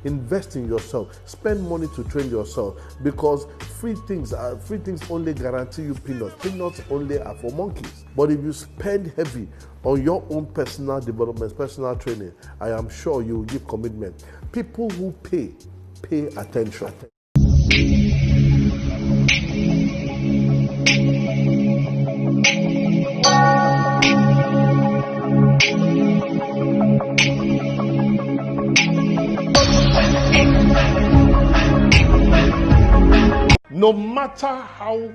Invest in yourself. Spend money to train yourself, because free things only guarantee you peanuts. Peanuts only are for monkeys. But if you spend heavy on your own personal development, personal training, I am sure you will give commitment. People who pay attention. No matter how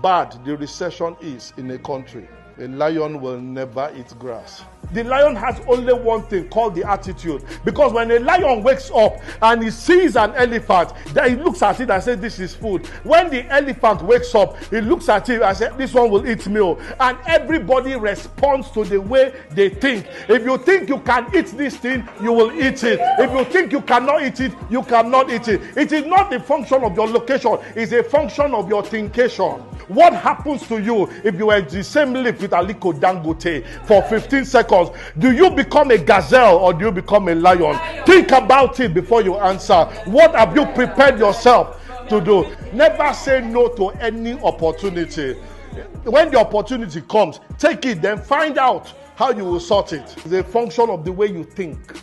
bad the recession is in a country, a lion will never eat grass. The lion has only one thing called the attitude. Because when a lion wakes up and he sees an elephant, then he looks at it and says, this is food. When the elephant wakes up, he looks at it and says, this one will eat me. And everybody responds to the way they think. If you think you can eat this thing, you will eat it. If you think you cannot eat it, you cannot eat it. It is not the function of your location, it's a function of your thinkation. What happens to you if you are in the same lift with Aliko Dangote for 15 seconds? Do you become a gazelle or do you become a lion? Think about it before you answer. What have you prepared yourself to do? Never say no to any opportunity. When the opportunity comes, take it, then find out how you will sort it. It's a function of the way you think.